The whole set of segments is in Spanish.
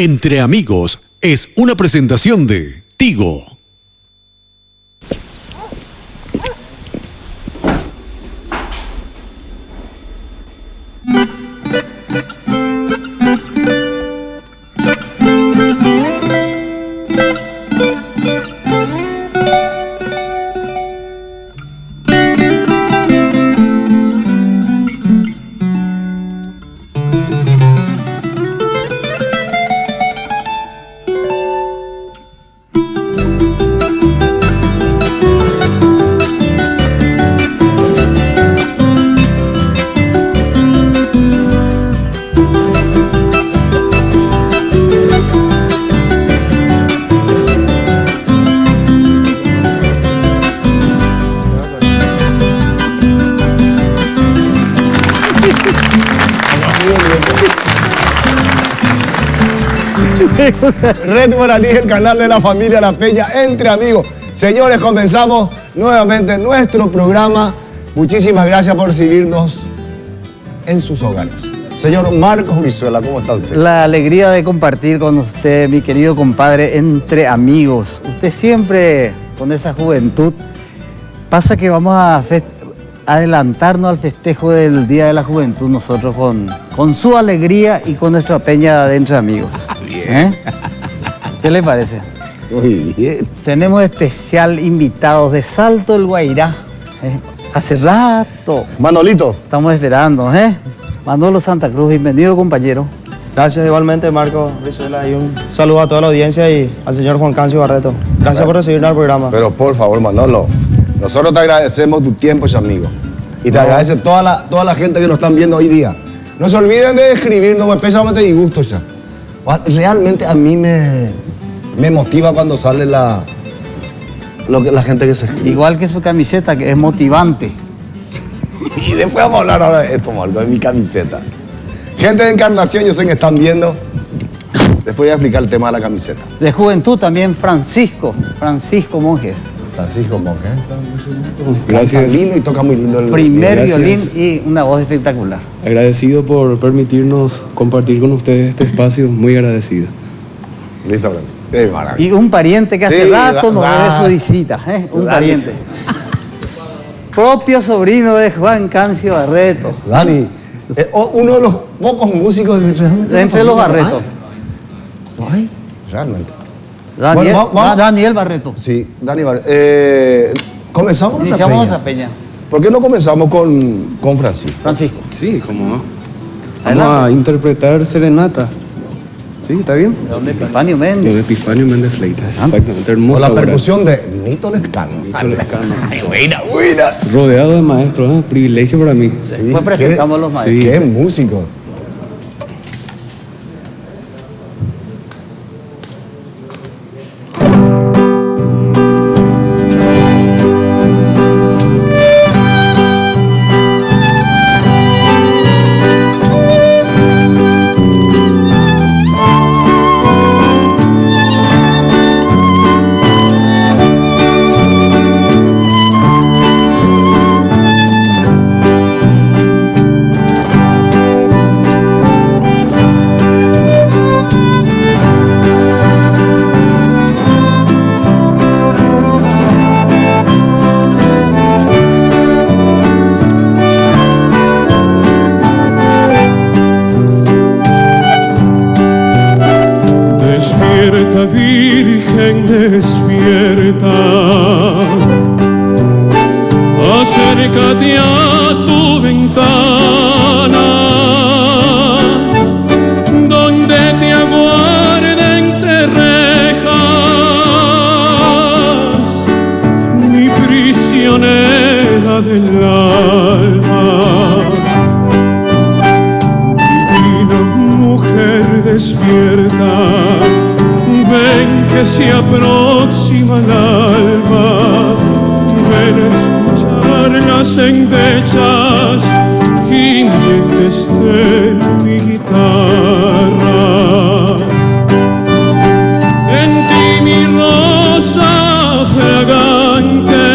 Entre Amigos es una presentación de Tigo. Red Guaraní, el canal de la familia La Peña, Entre Amigos. Señores, comenzamos nuevamente nuestro programa. Muchísimas gracias por recibirnos en sus hogares. Señor Marcos Brizuela, ¿cómo está usted? La alegría de compartir con usted, mi querido compadre, Entre Amigos. Usted siempre con esa juventud. Pasa que vamos a adelantarnos al festejo del Día de la Juventud nosotros con su alegría y con nuestra peña de Entre Amigos. Bien. ¿Qué le parece? Muy bien. Tenemos especial invitados de Salto del Guairá. Hace rato. Manolito. Estamos esperando, Manolo Santa Cruz, bienvenido, compañero. Gracias igualmente, Marco Brizuela, y un saludo a toda la audiencia y al señor Juan Cancio Barreto. Gracias por recibirnos al programa. Pero por favor, Manolo, nosotros te agradecemos tu tiempo, amigo. Y te agradece toda la gente que nos están viendo hoy día. No se olviden de escribirnos, especialmente disgusto ya. Realmente a mí me motiva cuando sale la gente que se escribe. Igual que su camiseta, que es motivante. Y después vamos a hablar ahora de esto, Marco, de mi camiseta. Gente de Encarnación, yo sé que están viendo. Después voy a explicar el tema de la camiseta. De juventud también Francisco Monjes. Francisco Monjes. Gracias. Canta lindo y toca muy lindo el Primer gracias. violín y una voz espectacular. Agradecido por permitirnos compartir con ustedes este espacio, muy agradecido. Listo, gracias. Qué maravilla. Y un pariente que hace Sí, rato nos debe su visita, un Dani. pariente. Propio sobrino de Juan Cancio Barreto. Dani, uno de los pocos músicos de realmente Entre los Barretos. No hay, realmente. Daniel, Bueno, vamos. Daniel Barreto. Sí, Dani Barreto. Comenzamos nuestra Iniciamos peña. nuestra peña. ¿Por qué no comenzamos con Francisco? Francisco. Sí, cómo no. Adelante. Vamos a interpretar Serenata. ¿Sí? ¿Está bien? ¿De dónde? Epifanio De Méndez. Epifanio Méndez Fleitas. Exactamente, Con hermosa la obra. percusión de Nito Lescano. Nito Lescano. Ay, buena, buena. Rodeado de maestros, privilegio para mí. Sí, Después presentamos los maestros. Sí. Qué músico. Despierta, Virgen, despierta. Acércate a tu ventana, donde te aguarda entre rejas mi prisionera del alma. Divina mujer, despierta. Ven que se aproxima el alba, ven a escuchar las endechas gimientes de mi guitarra. En ti mi rosa fragante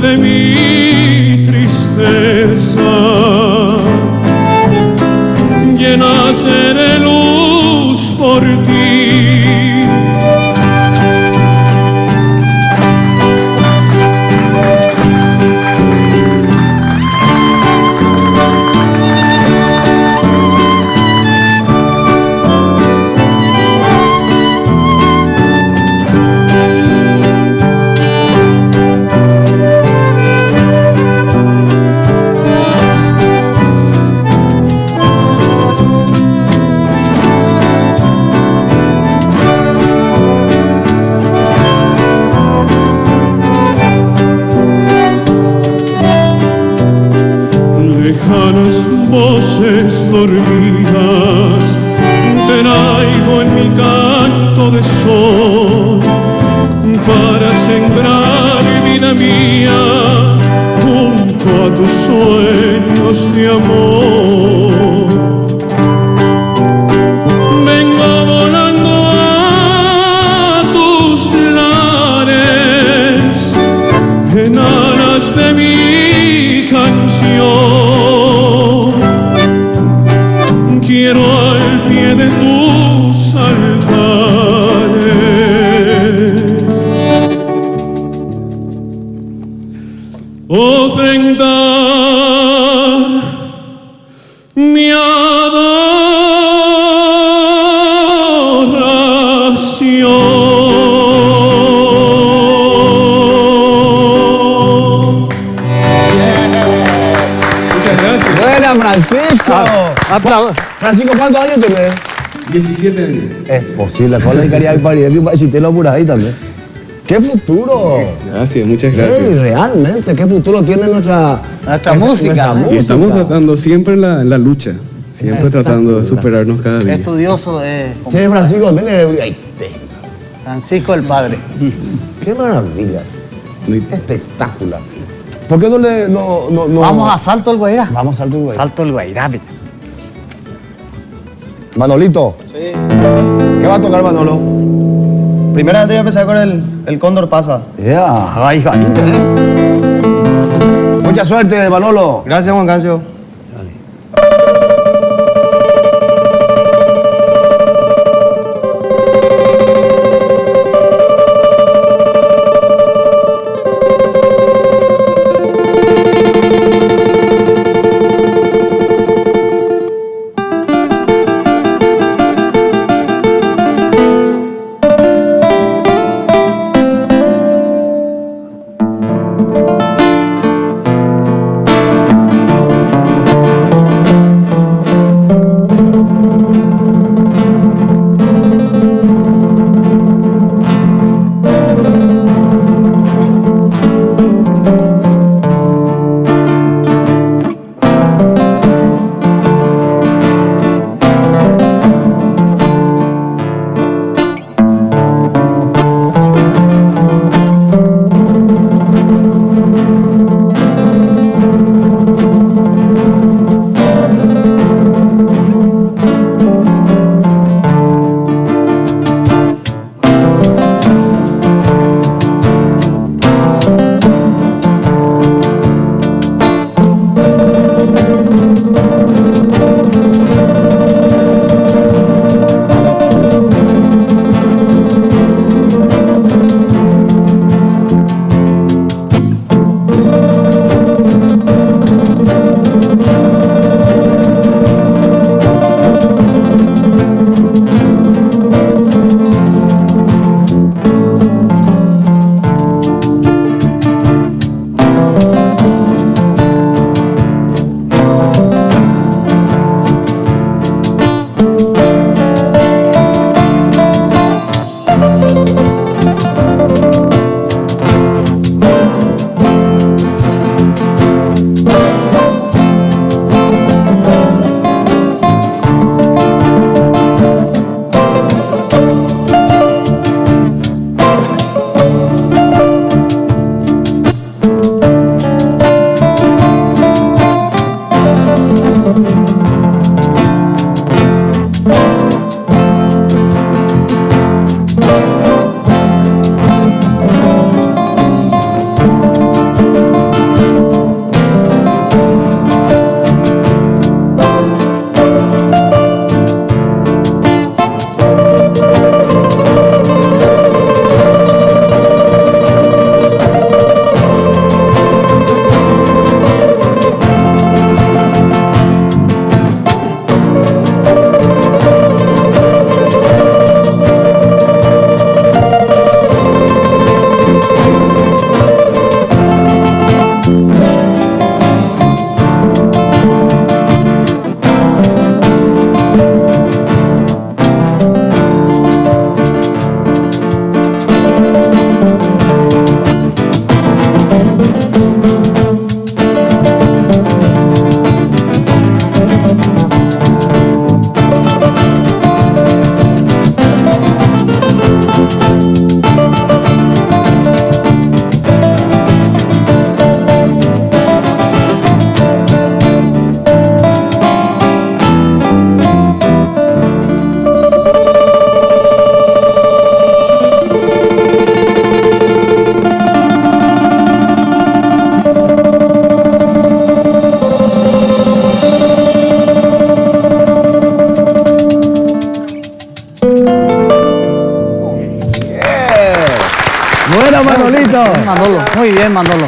de mi tristeza, llenase de luz por ti. Lejanas voces dormidas, te traigo en mi canto de sol para sembrar vida mía junto a tus sueños de amor. Vengo volando a tus lares en alas de mi canción. Quiero al pie de tus altares ofrendar mi adoración. Muchas gracias. Buena, Francisco. Francisco, ¿cuántos años tenés? 17 años. Es posible, con la dedicaría al pariente y para te lo por ahí también. ¡Qué futuro! Gracias, muchas gracias. Ey, realmente, ¿qué futuro tiene nuestra música? Y estamos tratando siempre en la lucha, siempre tratando de superarnos cada día. Estudioso Sí, Francisco, ven, ahí. Francisco el Padre. ¡Qué maravilla! Muy- Espectacular. ¿Por qué no le... no? Vamos a Salto el Guairá. Vamos al Uruguay. Salto el Guairá. Manolito, Sí. ¿qué va a tocar Manolo? Primeramente yo empecé con el Cóndor Pasa. Yeah. Ay, ay, Mucha suerte, Manolo. Gracias, Juan Cancio. Hola, Manolito. Manolo, muy bien, Manolo.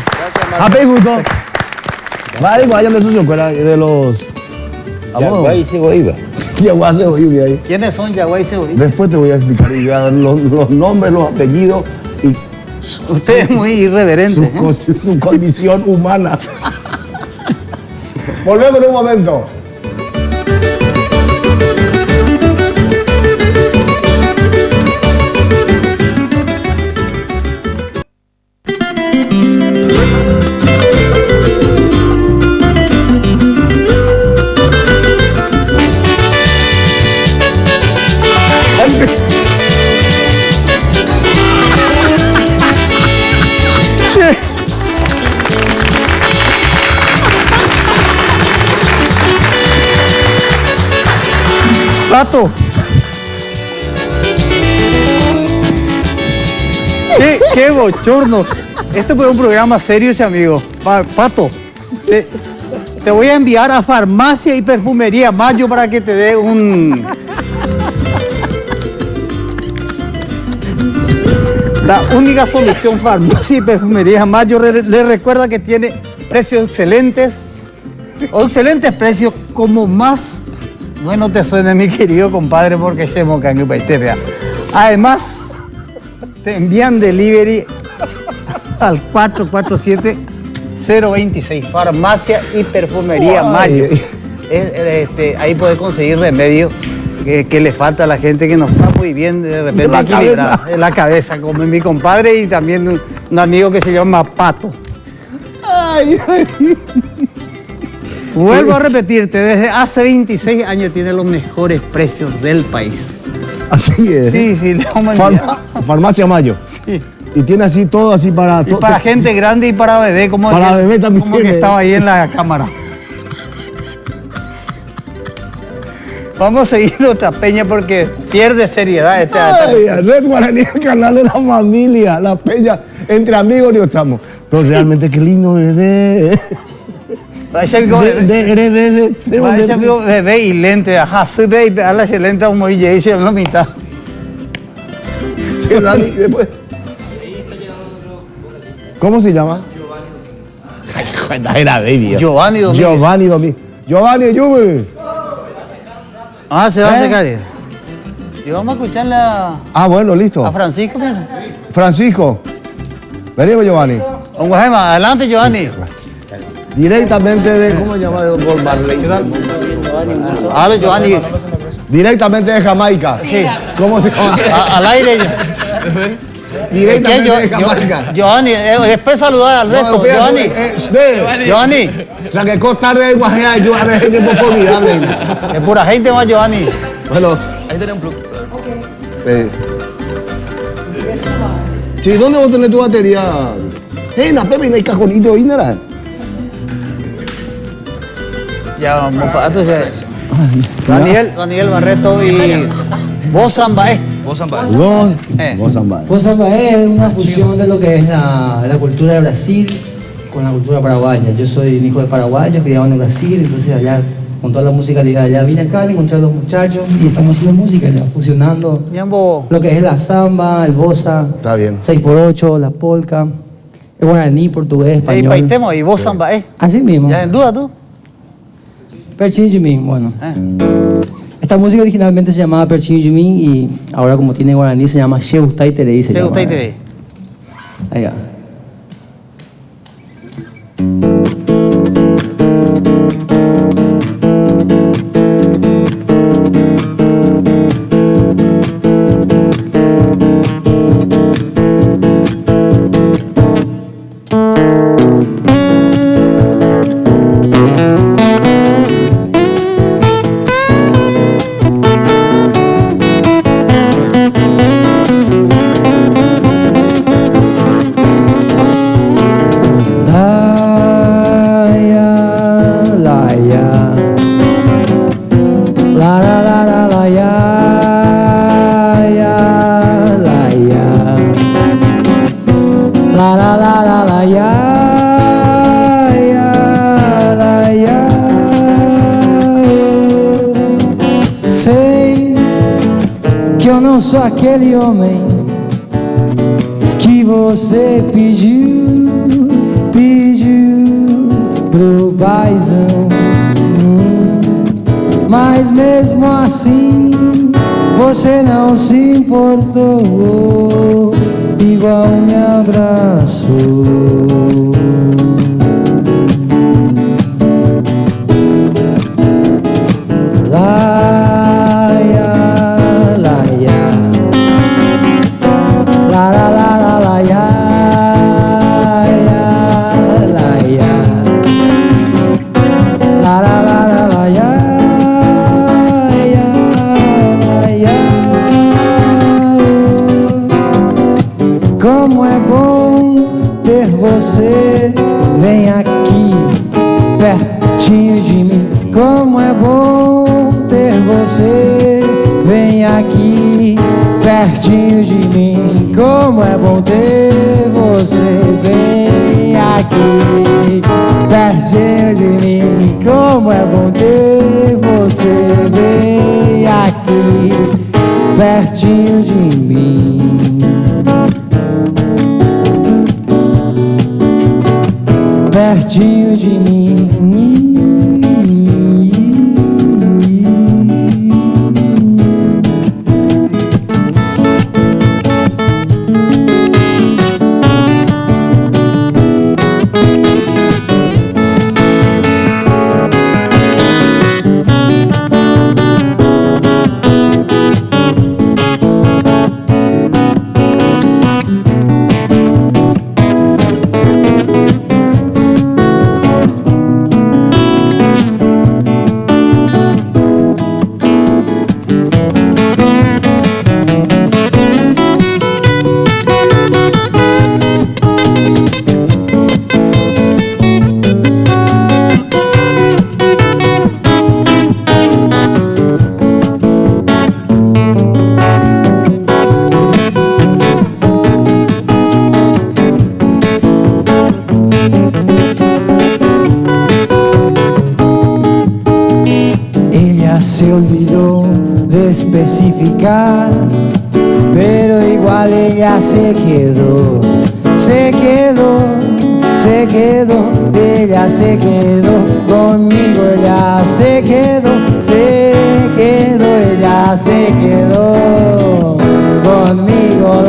Happy gusto. Vale, vayan de su escuela de los. Yaguay y Cebolla. Yaguay se oye ahí. ¿Quiénes son Yaguay y Cebolla? Después te voy a explicar y voy a dar los nombres, los apellidos y Usted es muy irreverente. su condición humana. Volvemos en un momento. Pato. Qué bochorno. Este fue un programa serio, ese amigo. Pato, te voy a enviar a Farmacia y Perfumería Mayo para que te dé un... La única solución, Farmacia y Perfumería Mayo, le recuerda que tiene precios excelentes, o excelentes precios, como más bueno te suene, mi querido compadre, porque se mocan y vea. Además, te envían delivery al 447-026, Farmacia y Perfumería Mayo. Ahí puedes conseguir remedio que le falta a la gente que no está muy bien de repente equilibrada. En la cabeza, como mi compadre y también un amigo que se llama Pato. Ay, ay. Vuelvo a repetirte, desde hace 26 años tiene los mejores precios del país. Así es. Sí, le vamos a enviar. Farmacia Mayo. Sí. Y tiene así todo así para... Y para gente grande y para bebé, como para bebé también como que tiene. estaba ahí en la cámara. Vamos a seguir otra peña porque pierde seriedad Ay, Red Guaraní, el canal de la familia, la peña, entre amigos no estamos. Pero realmente qué lindo bebé. Parece amigo bebé y lente, ajá, sí, bebé, a la excelente como y se la mitad. Sí, Dani, y después. ¿Cómo se llama? Giovanni. Era baby. Giovanni Domínguez. Giovanni Domínguez. Giovanni Yubi. Ah, se va a secar. Y vamos a escucharle Bueno, listo. a Francisco. Mira. Francisco. Venimos, Giovanni. Don Guajema, adelante, Giovanni. Directamente de, ¿cómo se llama? Por Marley. Ahora, Giovanni. Directamente de Jamaica. Sí. ¿Cómo se llama? Al aire. Directamente de Jamaica. Giovanni, después saludar al resto. Giovanni. Giovanni. O sea, que costar de Guajea y ayudar a gente por formidable. Es pura gente más, Giovanni. Bueno. Ahí tenés un plug. Sí, ¿dónde vos tenés tu batería? Na Pepe, no hay cajonito ahí, ¿no? Ya vamos para Daniel Barreto y vos Zambaé. Vos Zamba. Pues samba es una fusión de lo que es la cultura de Brasil con la cultura paraguaya. Yo soy un hijo de paraguayos criado en Brasil, entonces allá con toda la musicalidad allá vine acá, encontré a los muchachos y estamos haciendo música ya, fusionando lo que es la samba, el bossa, Está bien. 6x8, la polka, el guaraní, portugués, español. Y paitemo, y vos Zambaé. Así mismo. ¿Ya en duda tú? Perchin Jimmy, bueno. Esta música originalmente se llamaba Perchin Jimmy y ahora como tiene guaraní se llama Sheustai Terei. Sheustai Terei. Ahí va. Sei que eu não sou aquele homem que você pediu pro paizão. Mas mesmo assim você não se importou, igual me abraçou. Laia, laia, la la la la laia, laia, la la la la laia, laia. Como é bom ter você, vem aqui pertinho de mim. Como é bom ter você, vem aqui pertinho de mim. Como é bom ter você, vem aqui pertinho de mim. Como é bom ter você, vem aqui pertinho de mim. Pertinho de mim. Se olvidó de especificar, pero igual ella se quedó, ella se quedó conmigo, ella se quedó, ella se quedó conmigo,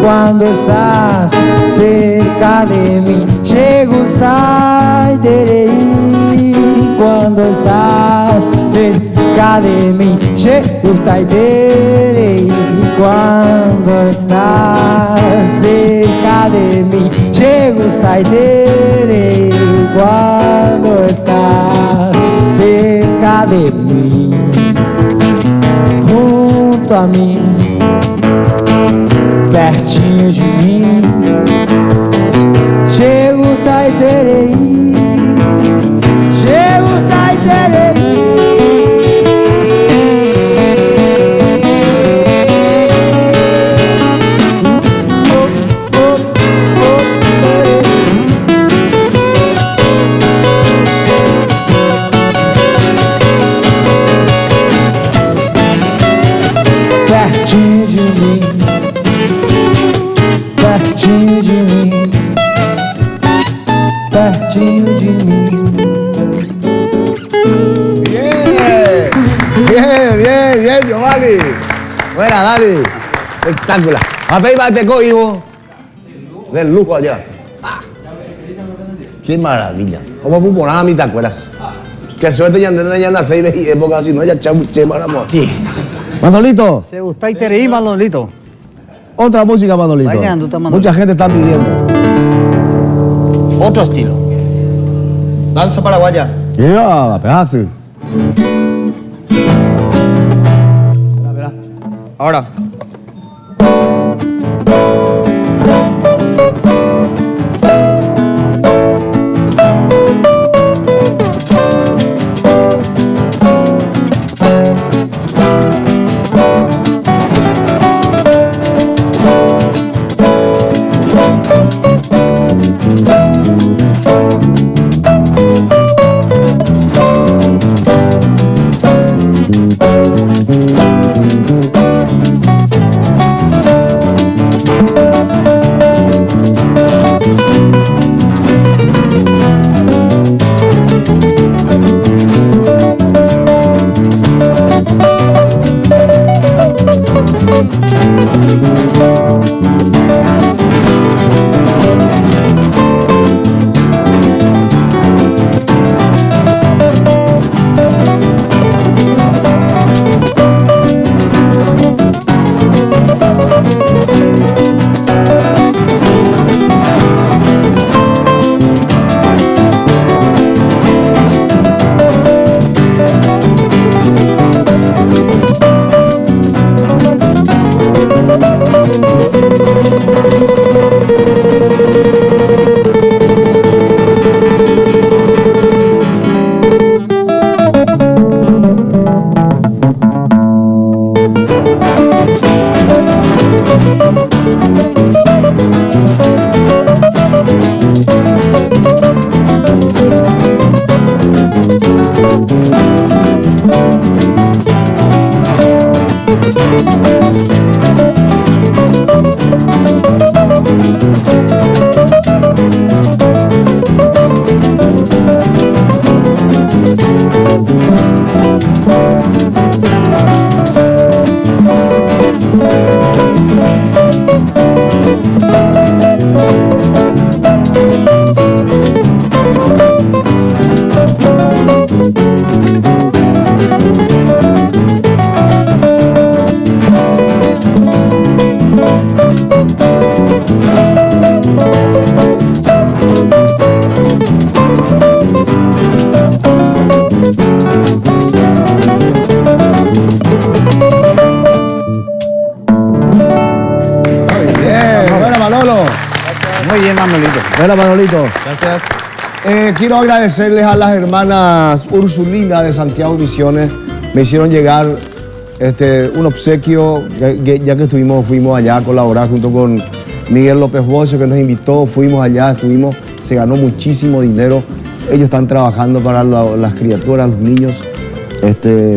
Quando estás cerca de mim, che gustai terei. Quando estás cerca de mim, che gustai terei. Quando estás cerca de mim, che gustai terei. Quando estás cerca de mim, junto a mim, pertinho de mim, chego tai terei, chego tai terei. Pertinho de mim, pertinho de mim, pertinho de mim. Bien, Giovanni. Buena, Dani. Espectacular. A pedir más de código del lujo allá. Ah. Qué maravilla. ¿Cómo puedo poner a mí, te acuerdas? Qué suerte ya en las 6 épocas, si no, ya chamuche, amor. Manolito. Se gusta y tereí, Manolito. Otra música, Manolito. Mucha gente está pidiendo. Otro estilo. Danza paraguaya. Yeah, pedazo. Ahora. Hola, Manolito. Gracias. Quiero agradecerles a las hermanas Ursulina de Santiago Misiones. Me hicieron llegar un obsequio, ya que fuimos allá a colaborar junto con Miguel López Bocio, que nos invitó. Fuimos allá, se ganó muchísimo dinero. Ellos están trabajando para las criaturas, los niños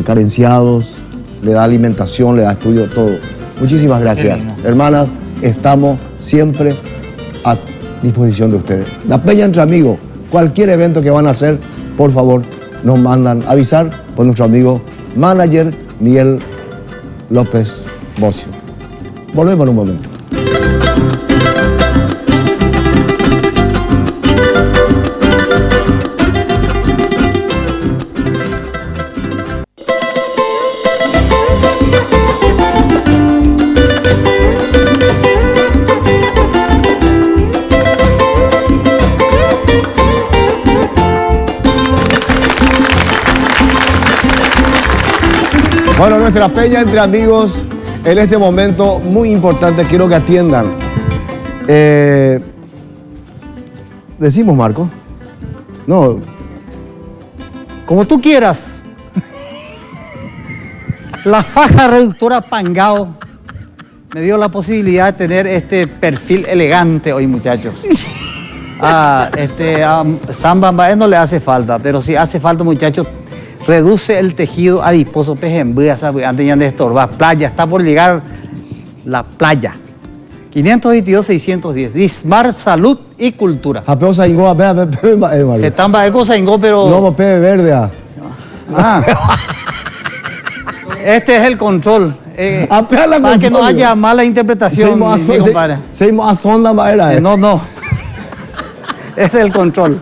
carenciados, le da alimentación, le da estudio, todo. Muchísimas gracias. Hermanas, estamos siempre a disposición de ustedes. La Peña Entre Amigos, cualquier evento que van a hacer, por favor, nos mandan avisar por nuestro amigo manager Miguel López Bocio. Volvemos en un momento. Bueno, nuestra Peña Entre Amigos, en este momento muy importante, quiero que atiendan. ¿Decimos, Marco? No. Como tú quieras. La faja reductora Pangao me dio la posibilidad de tener este perfil elegante hoy, muchachos. Samba Mbaé no le hace falta, pero si hace falta, muchachos, reduce el tejido adiposo pejembuya, antes ya de estorbar. Playa, está por llegar la playa. 522-610, Dismar Salud y Cultura. Apeo Saingó, Marco. Están Baeco Saingó, pero... No, Pepe Verde. Este es el control. Para que no haya mala interpretación, mi compadre. Seguimos a sonda, madera. No. Ese es el control.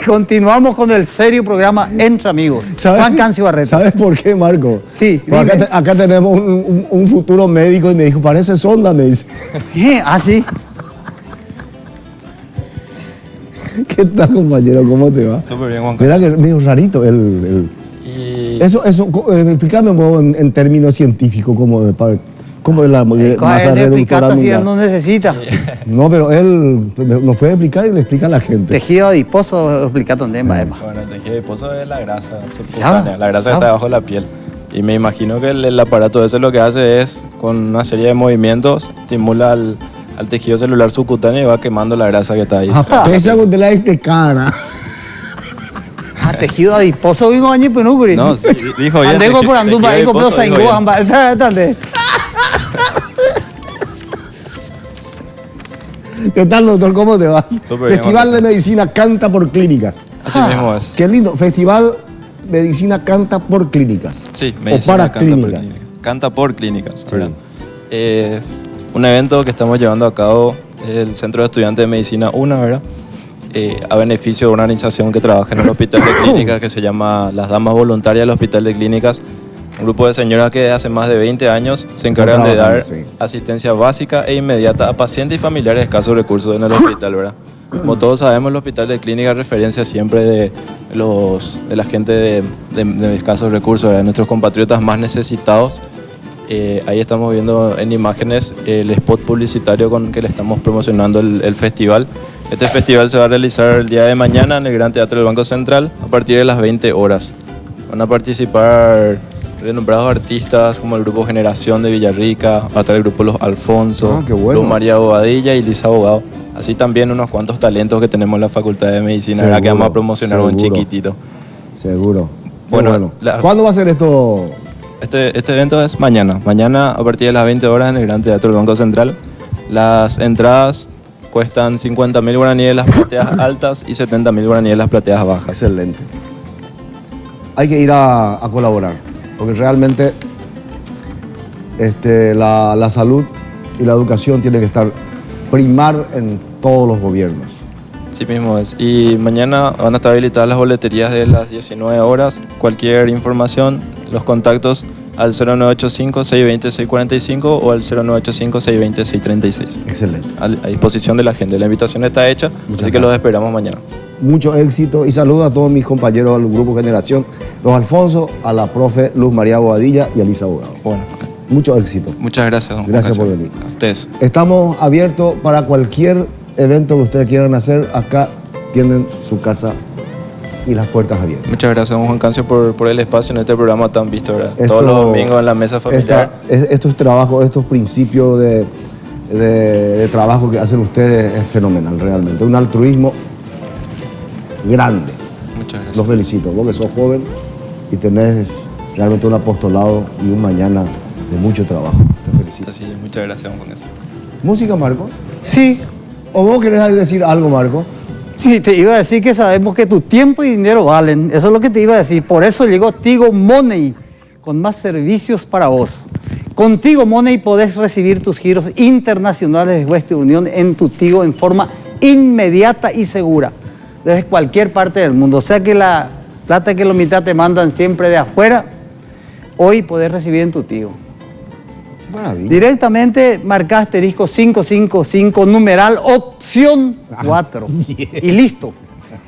Continuamos con el serio programa Entre Amigos. Juan Cancio Barreto. ¿Sabes por qué, Marco? Sí, acá tenemos un futuro médico y me dijo, parece sonda, me dice. Sí. ¿Qué tal, compañero? ¿Cómo te va? Súper bien, Juan. Mira que es medio rarito Eso, explícame un poco en términos científicos, ¿cómo es la masa reductora si él no necesita? No, pero él nos puede explicar y le explica a la gente. Tejido adiposo, explica dónde, Bueno, el tejido adiposo es la grasa subcutánea, la grasa que está debajo de la piel. Y me imagino que el aparato ese lo que hace es, con una serie de movimientos, estimula al tejido celular subcutáneo y va quemando la grasa que está ahí. Pese a que usted la explicara. Tejido adiposo vivo año penuguri. No, sí, dijo ya. Andego por andumba, ahí compró Saingó, dale. ¿Qué tal, doctor? ¿Cómo te va? Súper Festival bien, de Medicina Canta por Clínicas. Así mismo es. Qué lindo. Festival Medicina Canta por Clínicas. Sí, o medicina para canta clínicas. por clínicas. Canta por clínicas, Sí. ¿verdad? Es un evento que estamos llevando a cabo el Centro de Estudiantes de Medicina 1, ¿verdad? A beneficio de una organización que trabaja en el Hospital de Clínicas que se llama Las Damas Voluntarias del Hospital de Clínicas. Un grupo de señoras que hace más de 20 años se encargan de dar asistencia básica e inmediata a pacientes y familiares de escasos recursos en el hospital, ¿verdad? Como todos sabemos, el Hospital de Clínicas es referencia siempre de la gente de escasos recursos, ¿verdad? Nuestros compatriotas más necesitados. Ahí estamos viendo en imágenes el spot publicitario con que le estamos promocionando el festival. Este festival se va a realizar el día de mañana en el Gran Teatro del Banco Central a partir de las 20 horas. Van a participar renombrados artistas como el grupo Generación de Villarrica, va a estar el grupo Los Alfonso, bueno. Luz María Bobadilla y Lisa Abogado. Así también unos cuantos talentos que tenemos en la Facultad de Medicina, ¿verdad? Que vamos a promocionar un chiquitito. Seguro. Bueno, ¿Cuándo va a ser esto? Este evento es mañana. Mañana a partir de las 20 horas en el Gran Teatro del Banco Central. Las entradas cuestan 50.000 guaraníes las plateas altas y 70.000 guaraníes las plateas bajas. Excelente. Hay que ir a colaborar, porque realmente la salud y la educación tienen que estar primar en todos los gobiernos. Sí mismo es. Y mañana van a estar habilitadas las boleterías de las 19 horas. Cualquier información, los contactos al 0985-620-645 o al 0985-620-636. Excelente. A disposición de la gente. La invitación está hecha, así que los esperamos mañana. Mucho éxito y saludo a todos mis compañeros del Grupo Generación, los Alfonso, a la profe Luz María Bobadilla y a Lisa Abogado. Bueno. Mucho éxito. Muchas gracias, don Gracias por Juan. venir. A ustedes. Estamos abiertos para cualquier evento que ustedes quieran hacer, acá tienen su casa y las puertas abiertas. Muchas gracias, don Juan Cancio, por el espacio en este programa tan visto, ¿verdad? Esto- Todos los domingos en la mesa familiar. Estos trabajos, estos principios de trabajo que hacen ustedes es fenomenal, realmente. Un altruismo grande. Muchas gracias. Los felicito, vos que sos joven y tenés realmente un apostolado y un mañana de mucho trabajo. Te felicito. Así es, muchas gracias, don Juan Cancio. ¿Música, Marcos? Sí, ¿O vos querés decir algo, Marcos? y te iba a decir que sabemos que tu tiempo y dinero valen. Eso es lo que te iba a decir. Por eso llegó Tigo Money, con más servicios para vos. Con Tigo Money podés recibir tus giros internacionales de Western Union en tu Tigo en forma inmediata y segura, desde cualquier parte del mundo. O sea que la plata que los mitad te mandan siempre de afuera, hoy podés recibir en tu Tigo. Qué maravilla. Directamente marcás asterisco 555, numeral opción 4 y listo.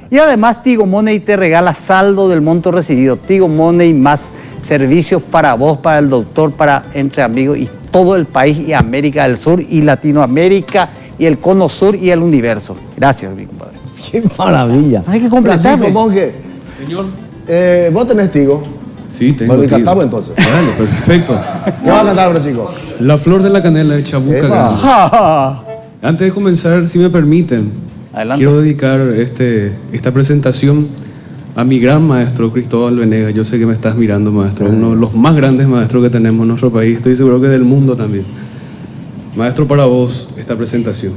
Y además Tigo Money te regala saldo del monto recibido. Tigo Money más servicios para vos, para el doctor, para Entre Amigos y todo el país y América del Sur y Latinoamérica y el Cono Sur y el universo. Gracias, mi compadre. Qué maravilla. Hay que completarme. Francisco Monge, Señor. vos tenés Tigo. Sí, tengo. Bueno, y tío. cantamos entonces. Bueno, perfecto. ¿Qué vas a cantar, Francisco? La flor de la canela de Chabuca. Epa. Grande. Antes de comenzar, si me permiten, Adelante. quiero dedicar esta presentación a mi gran maestro Cristóbal Venegas. Yo sé que me estás mirando, maestro, uno de los más grandes maestros que tenemos en nuestro país, estoy seguro que del mundo también. Maestro, para vos, esta presentación.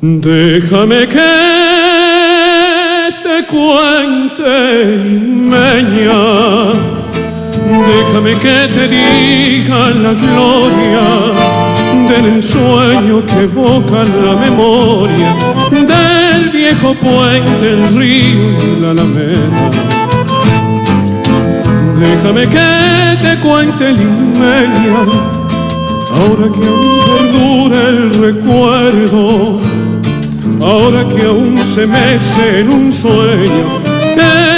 Déjame que te cuente, limeña, déjame que te diga la gloria del ensueño que evoca la memoria del viejo puente, el río y la alameda. Déjame que te cuente, limeña, ahora que aún perdura el recuerdo, ahora que aún se mece en un sueño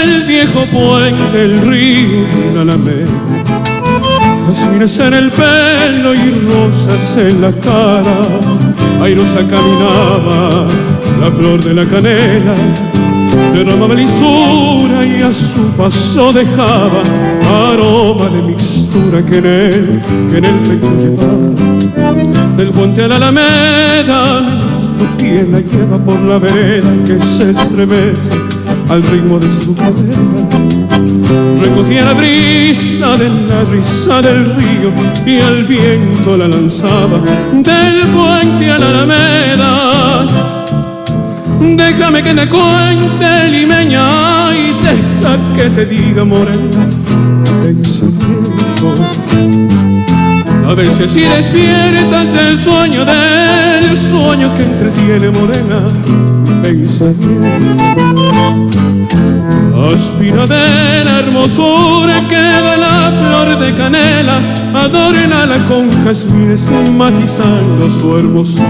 el viejo puente, el río y la alameda. Jazmines en el pelo y rosas en la cara, airosa caminaba la flor de la canela, derramaba lisura y a su paso dejaba aroma de mixtura que en el pecho llevaba. Del puente a la alameda tu piel la lleva por la vereda que se estremece al ritmo de su cadera. Recogía la brisa de la risa del río y al viento la lanzaba del puente a la alameda. Déjame que te cuente, limeña, y deja que te diga, morena, pensamiento. A ver si así despiertas el sueño del sueño que entretiene, morena, pensamiento. Aspira de la hermosura que da la flor de canela, adórnala con jazmines matizando su hermosura.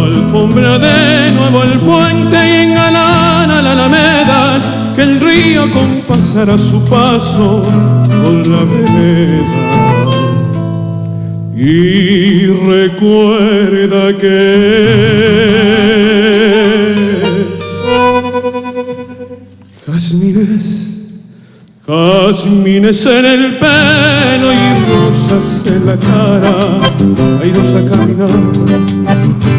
Alfombra de nuevo el puente y engalana la alameda, que el río compasará su paso por la vereda. Y recuerda que jazmines en el pelo y rosas en la cara, airosa caminaba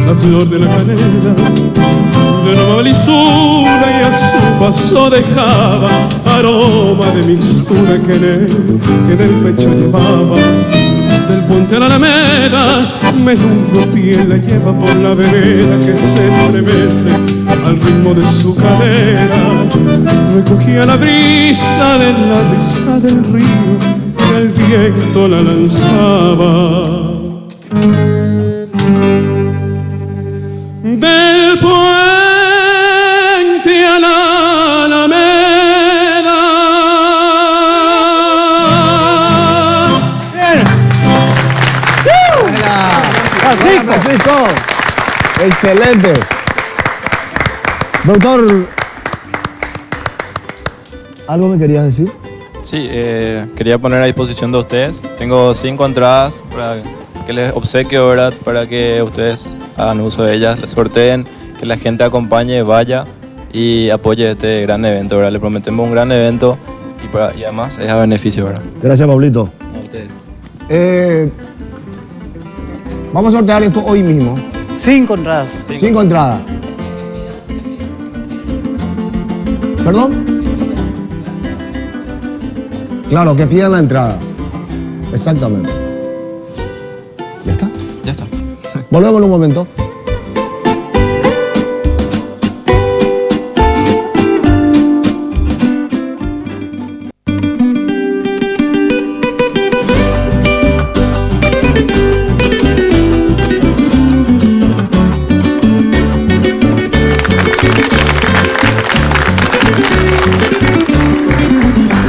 la flor de la canela, derramaba lisura y a su paso dejaba aroma de mixtura que en el pecho llevaba. Del puente a la alameda, menudo piel la lleva por la vereda que se estremece al ritmo de su cadera. Recogía la brisa de la risa del río y el viento la lanzaba del puente a la Alameda. Francisco. Excelente. Doctor, ¿algo me querías decir? Sí, quería poner a disposición de ustedes. Tengo 5 entradas para que les obsequio, ¿verdad? Para que ustedes hagan uso de ellas, les sorteen, que la gente acompañe, vaya y apoye este gran evento, ¿verdad? Le prometemos un gran evento y además es a beneficio, ¿verdad? Gracias, Pablito. A ustedes. Vamos a sortear esto hoy mismo. 5 entradas. 5 entradas. ¿Perdón? Claro, que pidan la entrada. Exactamente. ¿Ya está? Ya está. Volvemos en un momento.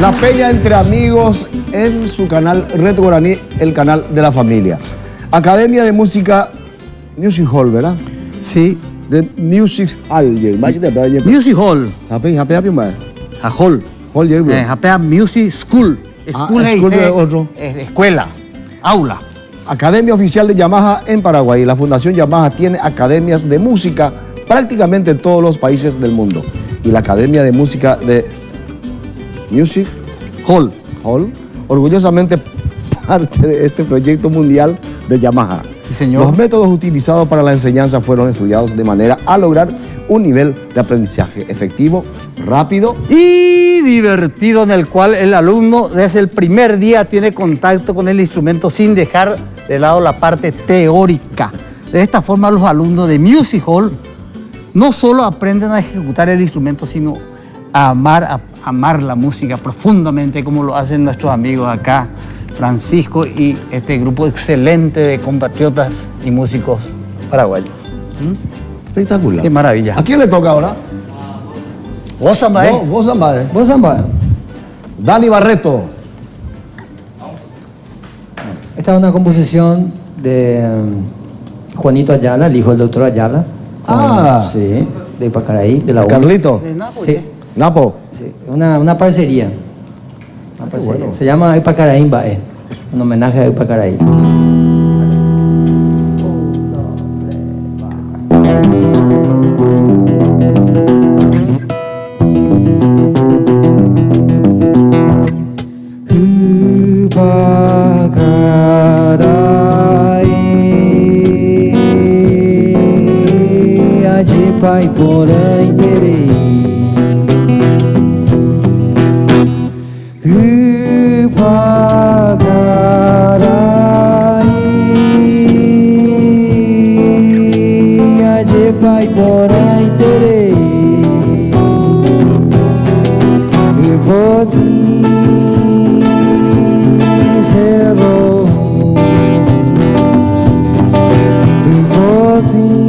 La Peña entre amigos en su canal Reto Guaraní, el canal de la familia. Academia de Música Music Hall, ¿verdad? Sí. De Music Hall. Music Hall. Happy, A Hall. Hall, Japea Music School. School es school de otro. escuela, aula. Academia Oficial de Yamaha en Paraguay. La Fundación Yamaha tiene academias de música prácticamente en todos los países del mundo. Y la Academia de Música de Music Hall. orgullosamente parte de este proyecto mundial de Yamaha. Sí, señor. Los métodos utilizados para la enseñanza fueron estudiados de manera a lograr un nivel de aprendizaje efectivo, rápido Y divertido, en el cual el alumno desde el primer día tiene contacto con el instrumento sin dejar de lado la parte teórica. De esta forma, los alumnos de Music Hall no solo aprenden a ejecutar el instrumento, sino a amar la música profundamente, como lo hacen nuestros amigos acá, Francisco y este grupo excelente de compatriotas y músicos paraguayos. espectacular. Qué maravilla. ¿A quién le toca ahora? Vos, Zambae. Vos, Zambae. Vos, Zamba. Dani Barreto. Esta es una composición de Juanito Ayala, el hijo del doctor Ayala. Sí, de Ipacaraí, de la U. Carlito. Sí, Napo. sí, una parcería. Una parcería. bueno. Se llama Ipacaraí Bae, un homenaje a Ipacaraí. Pai porém terei Pagarai Pai porém terei Potim cerro Potim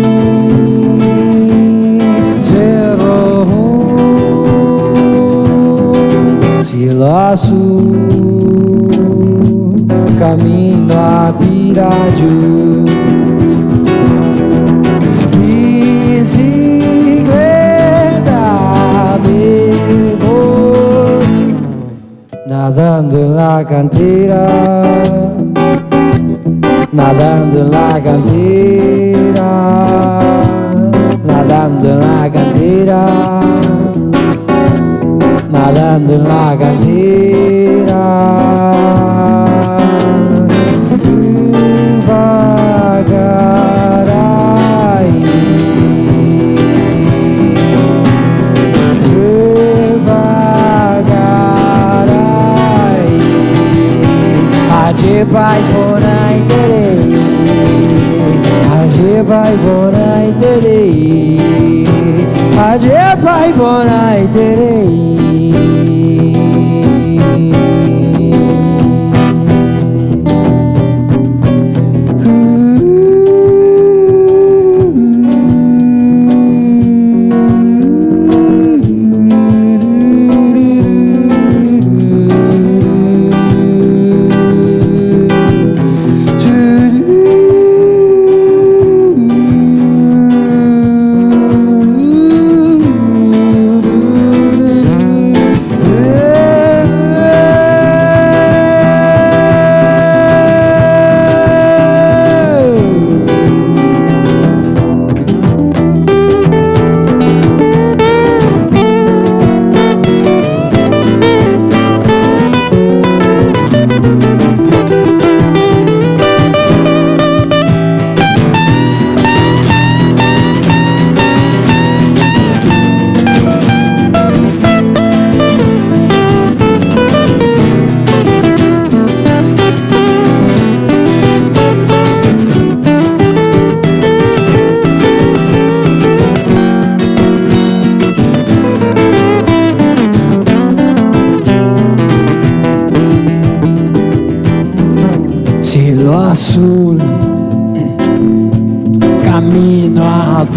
Cielo azul, caminho a Piraju. Bicicleta me voy, nadando en la cantera, nadando en la cantera, nadando en la cantera. Nadando en la cantera, Pagarai, Pagarai, Aje pai bonai terei, Aje pai bonai terei, Aje pai bonai terei.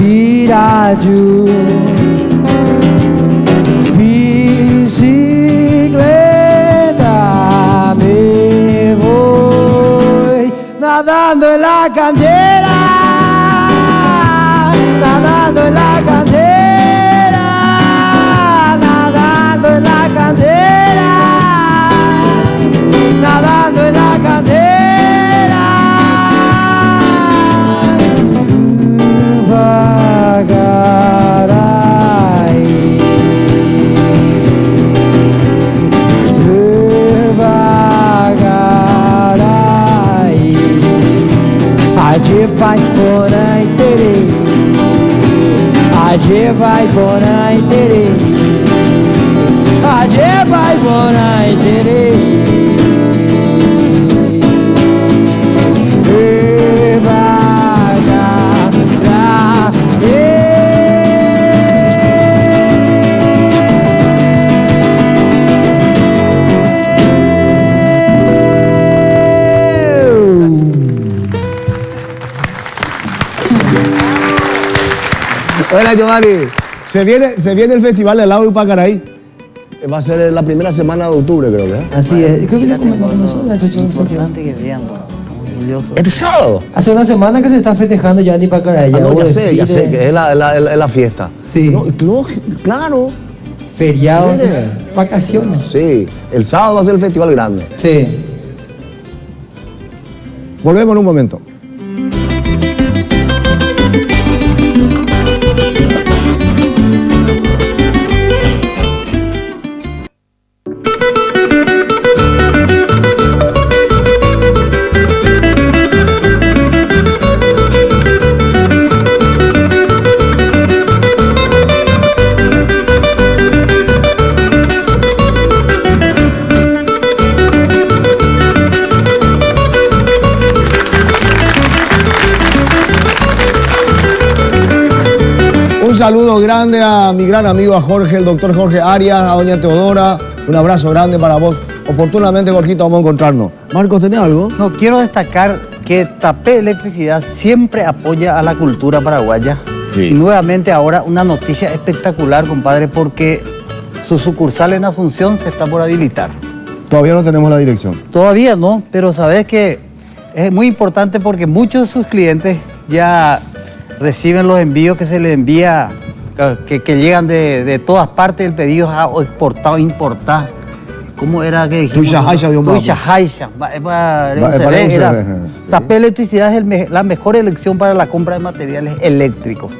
Piraju, bicicleta, me voy nadando en la cantera, nadando en la cantera, nadando en la cantera, nadando en la cantera. Aje vai por tere, aje vai por tere, aje vai por tere. Hola, Giovanni. Se viene el Festival del Lago y Pacaraí. Va a ser la primera semana de octubre, creo que. Así es. Creo que ya comenzó. Es importante que vean, orgulloso. Este sábado. Hace una semana que se está festejando ya en Ipacaraí. Ah, no, ya sé, que es la fiesta. Sí. No, claro. Feriado, Mire. vacaciones. Sí, el sábado va a ser el festival grande. Sí. Volvemos en un momento. Un saludo grande a mi gran amigo, a Jorge, el doctor Jorge Arias, a doña Teodora. Un abrazo grande para vos. Oportunamente, Jorgito, vamos a encontrarnos. Marcos, ¿tenés algo? No, quiero destacar que Tapé Electricidad siempre apoya a la cultura paraguaya. Sí. Y nuevamente ahora una noticia espectacular, compadre, porque su sucursal en Asunción se está por habilitar. Todavía no tenemos la dirección. Todavía no, pero sabes que es muy importante porque muchos de sus clientes ya reciben los envíos que se les envía, que llegan de todas partes del pedido, exportado, importado. ¿Cómo era que dijimos? Tuichajaisha. Tapé Electricidad es la mejor elección para la compra de materiales eléctricos.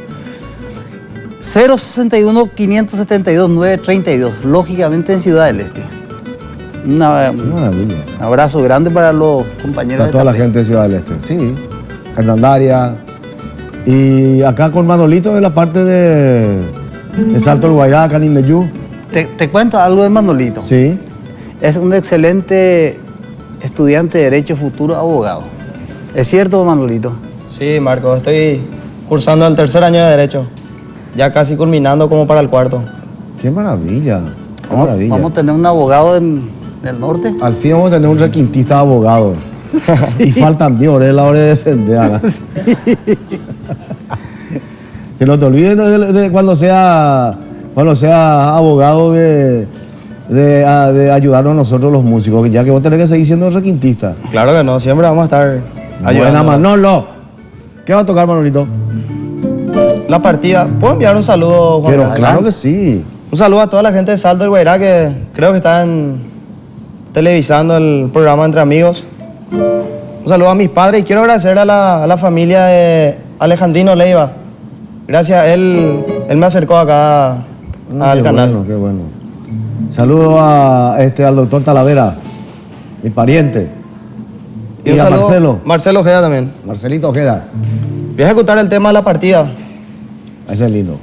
061-572-932, lógicamente en Ciudad del Este. Un abrazo grande para los compañeros Para toda la gente de Ciudad del Este, sí. Hernandaria. Y acá con Manolito de la parte de Salto del Guairá, Canindeyú. Te cuento algo de Manolito. Sí. Es un excelente estudiante de Derecho, futuro abogado. ¿Es cierto, Manolito? Sí, Marco, estoy cursando el tercer año de Derecho. Ya casi culminando como para el cuarto. Qué maravilla. Qué maravilla. Vamos a tener un abogado del norte. Al fin vamos a tener un requintista de abogado. Sí. Y faltan bien, ahora es la hora de defender. Sí. Que no te olvides de cuando sea abogado de ayudarnos a nosotros los músicos, ya que vos tenés que seguir siendo requintista. Claro que no, siempre vamos a estar ayudando. Buena Manolo. ¿Qué va a tocar, Manolito? La partida. ¿Puedo enviar un saludo, Juan? Pero claro que sí. Un saludo a toda la gente de Salto del Guairá que creo que están televisando el programa Entre Amigos. Un saludo a mis padres y quiero agradecer a la familia de Alejandrino Leiva. Gracias, él me acercó acá al canal. Bueno, qué bueno. Saludo al doctor Talavera, mi pariente. Y a Marcelo. Marcelo Ojeda también. Marcelito Ojeda. Voy a ejecutar el tema de la partida. Ese es lindo.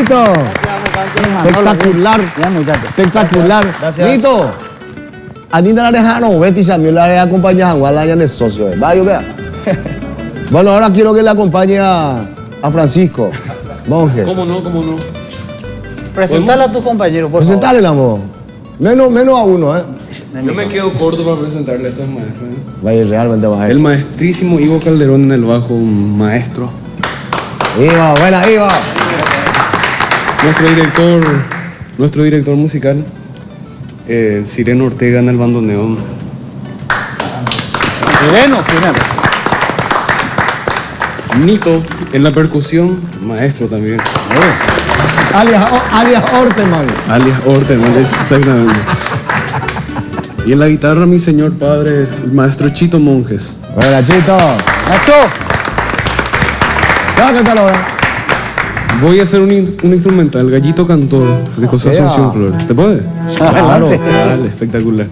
Nachito. Espectacular. Ya, muchachos. Espectacular. Gracias. Nito. A ti te la dejaron, Betty Samuel la acompaña a Juan Laya de socio. Va, yo vea. Bueno, ahora quiero que le acompañe a Francisco. Monje. ¿Cómo no? Presentale a tus compañeros, por favor. Presentale la voz. Menos a uno, ¿eh? Yo me quedo corto para presentarle a estos maestros. Vaya, realmente El maestro. maestrísimo Ivo Calderón en el bajo, un maestro. Iba, buena, Iba. Nuestro director musical, Sireno Ortega en el bandoneón. Sireno. Nito en la percusión, maestro también. Alias Orteman. Alias Orteman, exactamente. Y en la guitarra, mi señor padre, el maestro Chito Monjes. Buena, Chito. Nacho. ¿Qué va a cantar ahora? Voy a hacer un instrumental, Gallito Cantor, de José Sea. Asunción Flores. ¿Se puede? Claro. Dale, espectacular.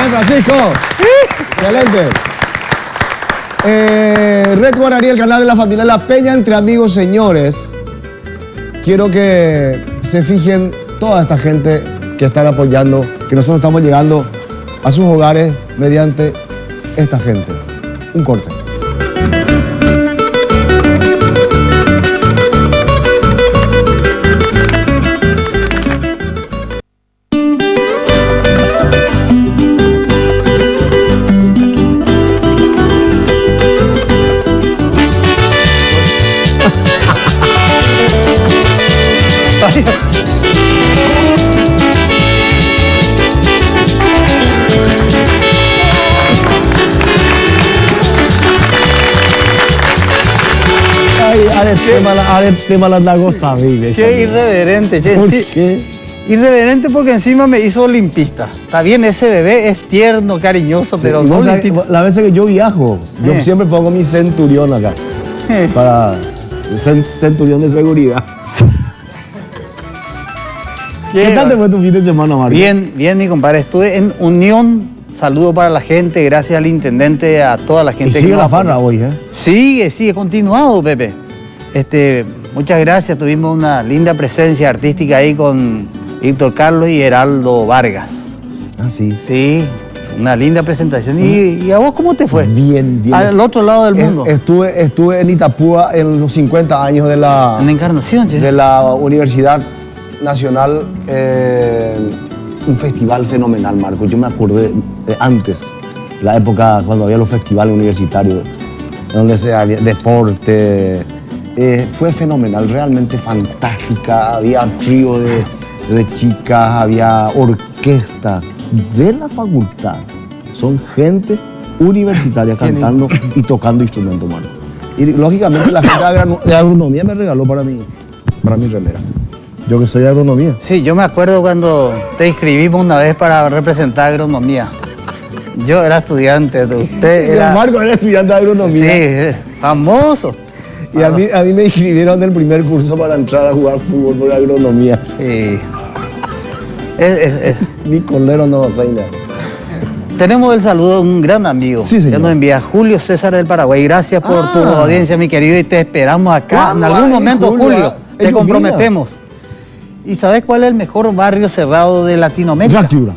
Francisco. Excelente. Red Guaraní, el canal de la familia La Peña Entre Amigos, señores. Quiero que se fijen toda esta gente que están apoyando, que nosotros estamos llegando a sus hogares mediante esta gente. Un corte. tema la nagosa, baby. Qué irreverente, che. ¿Por Sí. qué? Irreverente porque encima me hizo olimpista. Está bien, ese bebé es tierno, cariñoso, pero Y no vos sabés, olimpista. la veces que yo viajo, yo siempre pongo mi centurión acá. Para centurión de seguridad. ¿Qué tal te fue tu fin de semana, Mario? Bien, bien, mi compadre. Estuve en Unión. Saludo para la gente, gracias al intendente, a toda la gente. Y sigue nos la farra apoyó. hoy, ¿eh? Sigue continuado, Pepe. Muchas gracias, tuvimos una linda presencia artística ahí con Víctor Carlos y Heraldo Vargas. Ah, sí. Sí, una linda presentación. ¿Y a vos cómo te fue? Bien, bien. Al otro lado del mundo. Estuve en Itapúa en los 50 años de la... En Encarnación, che. De la Universidad Nacional, un festival fenomenal, Marco. Yo me acordé de antes, la época cuando había los festivales universitarios, donde se había deporte. Fue fenomenal, realmente fantástica. Había trío de chicas, había orquesta de la facultad. Son gente universitaria cantando y tocando instrumentos, Marco. Y lógicamente la gente de agronomía me regaló para mi remera. Yo que soy de agronomía. Sí, yo me acuerdo cuando te inscribimos una vez para representar agronomía. Yo era estudiante, usted era... Marco era estudiante de agronomía. Sí, famoso. Y a mí me inscribieron del primer curso para entrar a jugar fútbol por agronomía. Sí. Mi colero no sé nada. Tenemos el saludo de un gran amigo. Sí, señor. Que nos envía Julio César del Paraguay. Gracias por tu audiencia, mi querido, y te esperamos acá. En algún momento, Julio, te comprometemos. ¿Y sabes cuál es el mejor barrio cerrado de Latinoamérica? Racura.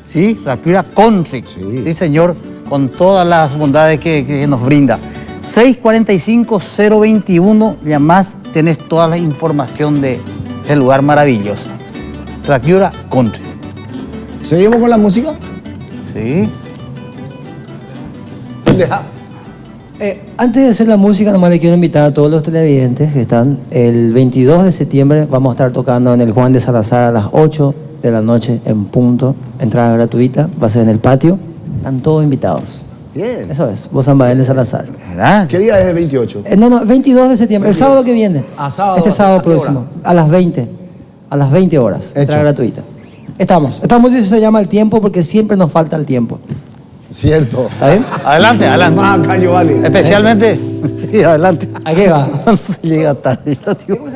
Sí, Racura Country. Sí, señor, con todas las bondades que nos brinda. 645-021, llamás, tenés toda la información de este lugar maravilloso. Racura Country. ¿Seguimos con la música? Sí. Deja. Antes de hacer la música, nomás le quiero invitar a todos los televidentes que están. El 22 de septiembre vamos a estar tocando en el Juan de Salazar a las 8 de la noche en punto. Entrada gratuita, va a ser en el patio. Están todos invitados. Bien. Eso es, Voz San Bael de Salazar. ¿Verdad? ¿Qué día es el 28? No, 22 de septiembre, el sábado que viene. Sábado. Este sábado ¿A qué próximo, a las 20 horas. Entrada gratuita. Estamos. Esta música se llama El Tiempo porque siempre nos falta el tiempo. Cierto. ¿Está bien? Adelante. Más acá, Giovanni. Especialmente. Sí, adelante. ¿A qué va? No se llega tarde. Yo digo,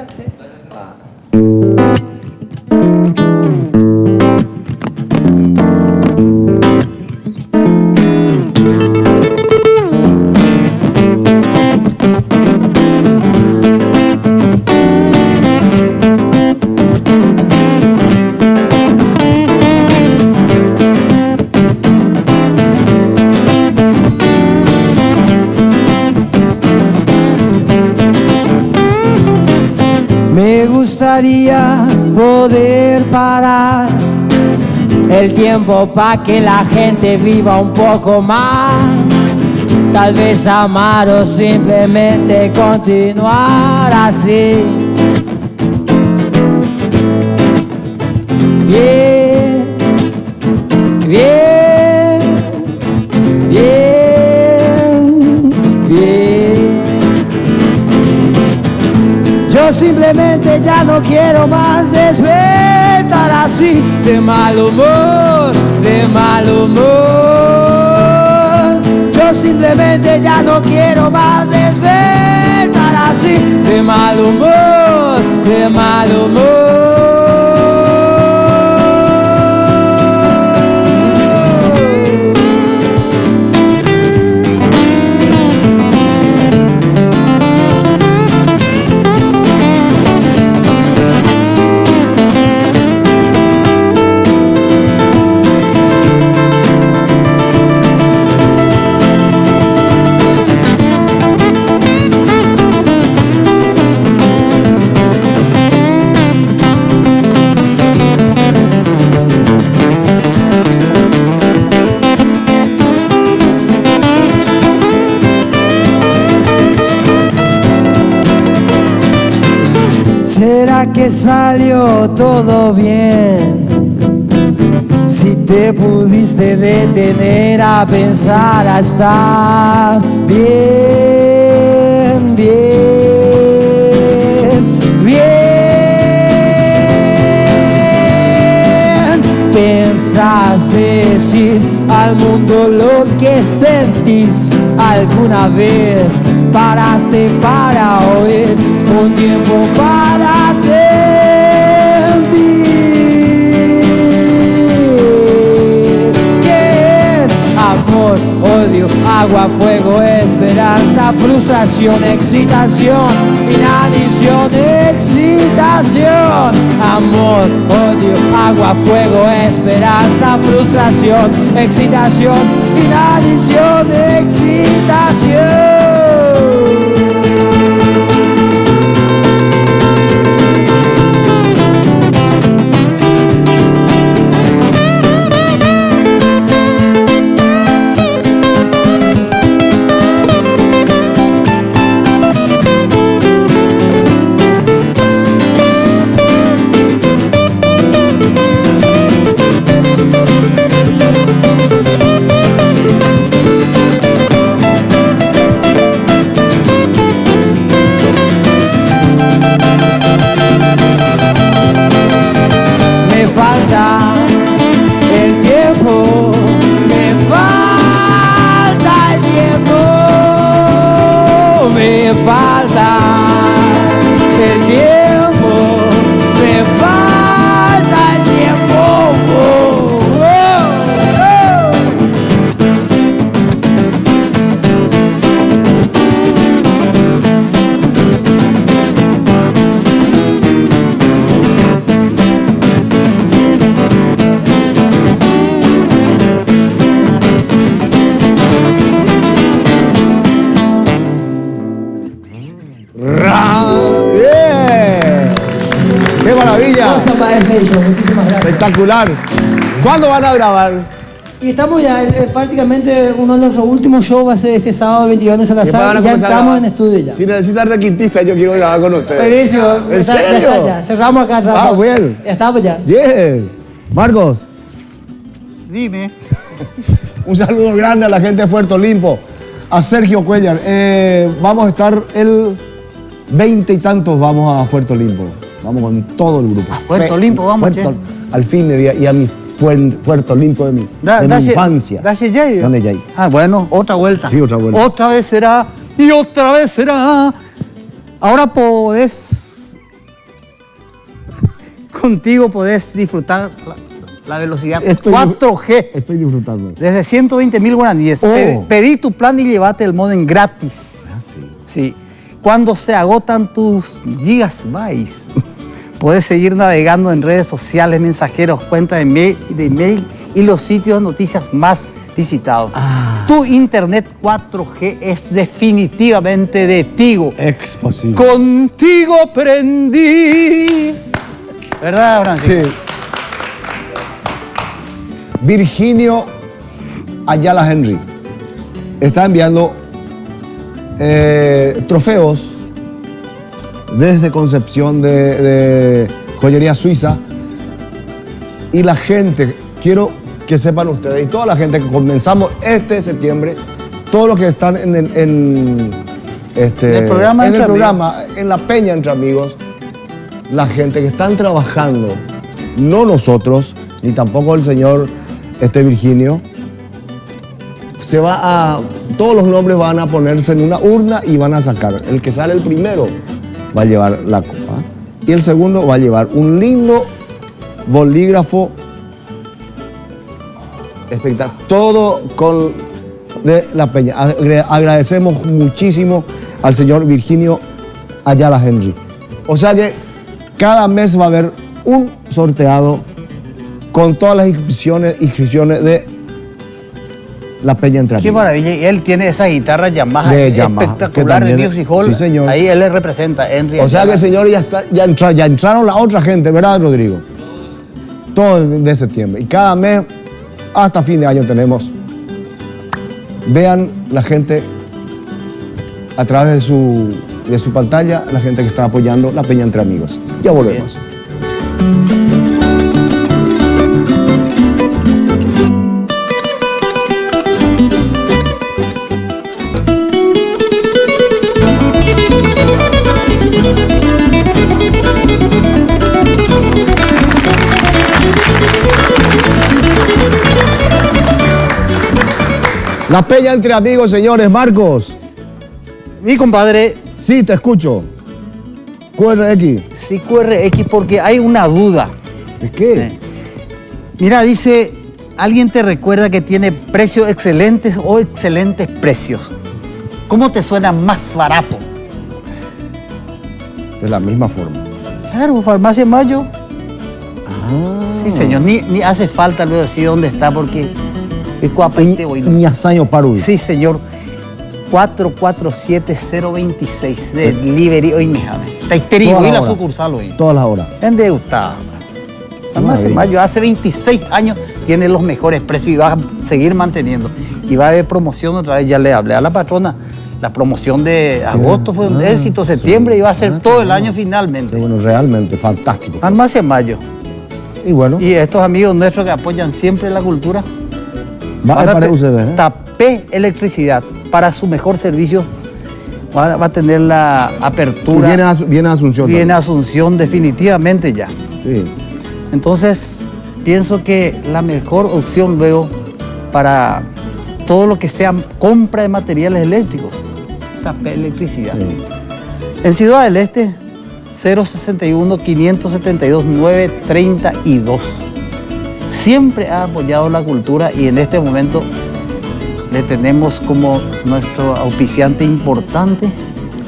Me gustaría poder parar el tiempo para que la gente viva un poco más. Tal vez amar o simplemente continuar así. Bien, bien, bien, bien. Yo simplemente ya no quiero más despertar así, de mal humor, de mal humor. Yo simplemente ya no quiero más despertar así, de mal humor, de mal humor. ¿Será que salió todo bien? Si te pudiste detener a pensar, a estar bien, bien. piensas decir al mundo lo que sentís? ¿Alguna vez paraste para oír un tiempo para sentir? ¿Qué es amor, odio, agua, fuego, esperanza, frustración, excitación, inanición, excitación? Amor, odio, agua, fuego, esperanza, frustración, excitación, inanición, excitación. ¡Qué maravilla! Muchísimas gracias. Espectacular. ¿Cuándo van a grabar? Y estamos ya, prácticamente uno de nuestros últimos shows va a ser este sábado 22 de Salazar y ya estamos en estudio ya. Si necesitan requintistas, yo quiero grabar con ustedes. Buenísimo. ¿En serio? Ya está, ya. Cerramos acá. Ah, bueno. Ya estamos ya. Bien. Marcos. Dime. Un saludo grande a la gente de Puerto Limpo. A Sergio Cuellar. Vamos a estar el 20 y tantos, vamos a Puerto Limpo. Vamos con todo el grupo. A Puerto Limpo, vamos, al fin de día y a mi Puerto Limpo de mi infancia. ¿Dase ya? ¿Dónde ya? Ah, bueno, otra vuelta. Sí, otra vuelta. Otra vez será y otra vez será. Ahora podés, contigo podés disfrutar la velocidad 4G. Estoy disfrutando. Desde 120.000 guaraníes. Pedí tu plan y llévate el modem gratis. Ah, sí. Sí. Cuando se agotan tus gigabytes, puedes seguir navegando en redes sociales, mensajeros, cuentas de email y los sitios de noticias más visitados. Tu internet 4G es definitivamente de Tigo. Exposible. Contigo aprendí. ¿Verdad, Francisco? Sí. Virginio Ayala Henry está enviando trofeos desde Concepción de Joyería Suiza. Y la gente, quiero que sepan ustedes, y toda la gente que comenzamos este septiembre, todos los que están en el programa, en la Peña Entre Amigos, la gente que están trabajando, no nosotros, ni tampoco el señor Virginio, todos los nombres van a ponerse en una urna y van a sacar. El que sale el primero va a llevar la copa y el segundo va a llevar un lindo bolígrafo espectacular, todo de la Peña. Agradecemos muchísimo al señor Virginio Ayala Henry. O sea que cada mes va a haber un sorteado con todas las inscripciones de la Peña Entre Amigos. Qué maravilla. Y él tiene esa guitarra Yamaha espectacular de Music Hall. Sí, señor. Ahí él le representa, Henry. O sea que, señor, ya entraron la otra gente, ¿verdad, Rodrigo? Todo de septiembre. Y cada mes, hasta fin de año tenemos. Vean la gente a través de su pantalla, la gente que está apoyando la Peña Entre Amigos. Ya volvemos. La peña entre amigos, señores. Marcos. Mi compadre. Sí, te escucho. QRX. Sí, QRX, porque hay una duda. ¿De qué? Mira, dice, alguien te recuerda que tiene precios excelentes o excelentes precios. ¿Cómo te suena más barato? De la misma forma. Claro, Farmacia Mayo. Sí, señor, ni hace falta luego decir dónde está porque es cuapente hoy. Iñazaño Parú. Sí, señor. 447-026 de Delivery hoy me llame. Está histérico y la sucursal hoy. Todas las horas. Endeudada. Farmacia Mayo hace 26 años tiene los mejores precios y va a seguir manteniendo. Y va a haber promoción otra vez, ya le hablé a la patrona. La promoción de agosto fue un éxito, septiembre iba a ser todo el año finalmente. Bueno, realmente fantástico. Farmacia Mayo. Y bueno. Y estos amigos nuestros que apoyan siempre la cultura. Para ustedes, Tapé Electricidad para su mejor servicio. Va a tener la apertura. Viene Asunción. Viene Asunción definitivamente ya. Sí. Entonces, pienso que la mejor opción luego para todo lo que sea compra de materiales eléctricos, Tapé Electricidad. Sí. En Ciudad del Este, 061-572-932. Siempre ha apoyado la cultura y en este momento le tenemos como nuestro auspiciante importante.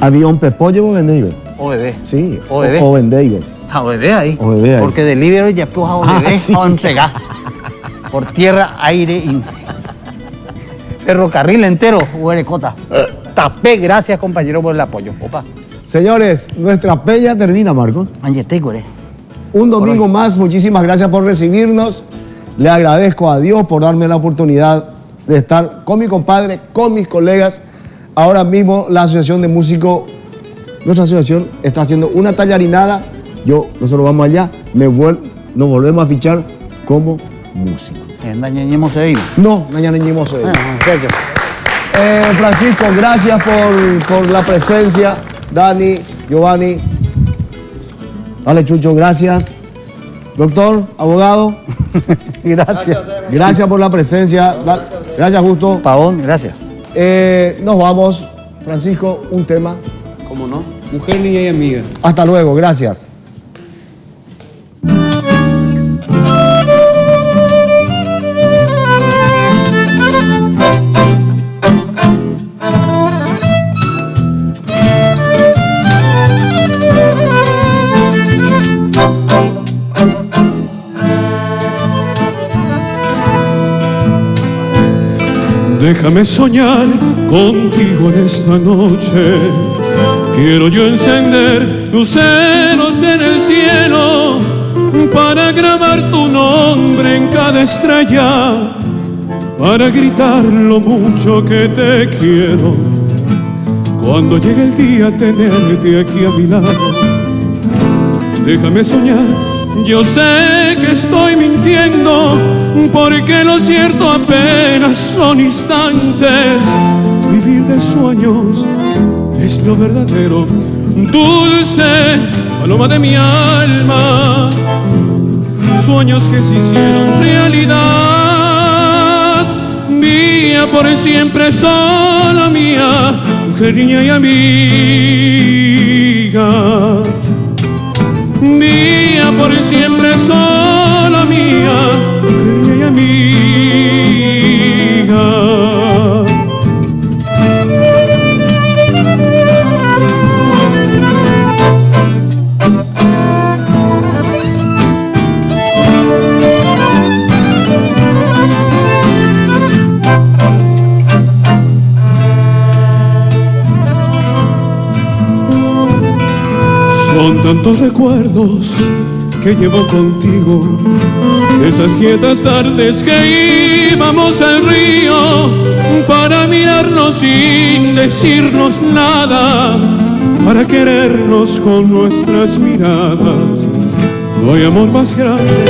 ¿Avión Pepollo o Vendeigo? OBB. Sí, OBB. O Vendeigo. A OBB ahí. OBB ahí. Porque Delivery ya pues a OBB sí. a entregar. Por tierra, aire y ferrocarril entero, Huerecota. Tapé, gracias compañero por el apoyo. Opa. Señores, nuestra peña termina, Marcos. Un domingo más, muchísimas gracias por recibirnos. Le agradezco a Dios por darme la oportunidad de estar con mi compadre, con mis colegas. Ahora mismo la Asociación de Músicos, nuestra asociación está haciendo una tallarinada. Nosotros vamos allá, nos volvemos a fichar como músicos. No, Francisco, gracias por la presencia. Dani, Giovanni. Dale, Chucho, gracias. Doctor, abogado. Gracias. Gracias por la presencia. Gracias, Justo. Pavón, gracias. Nos vamos. Francisco, un tema. ¿Cómo no? Mujer, niña y amiga. Hasta luego, gracias. Déjame soñar contigo en esta noche. Quiero yo encender luceros en el cielo para grabar tu nombre en cada estrella, para gritar lo mucho que te quiero. Cuando llegue el día tenerte aquí a mi lado. Déjame soñar, yo sé que estoy mintiendo, porque lo cierto apenas son instantes. Vivir de sueños es lo verdadero. Dulce paloma de mi alma, sueños que se hicieron realidad. Mía por siempre, sola mía, mujer, niña y amiga. Mía por siempre, sola mía, mujer y amiga. Son tantos recuerdos que llevo contigo, esas quietas tardes que íbamos al río para mirarnos sin decirnos nada, para querernos con nuestras miradas. No hay amor más grande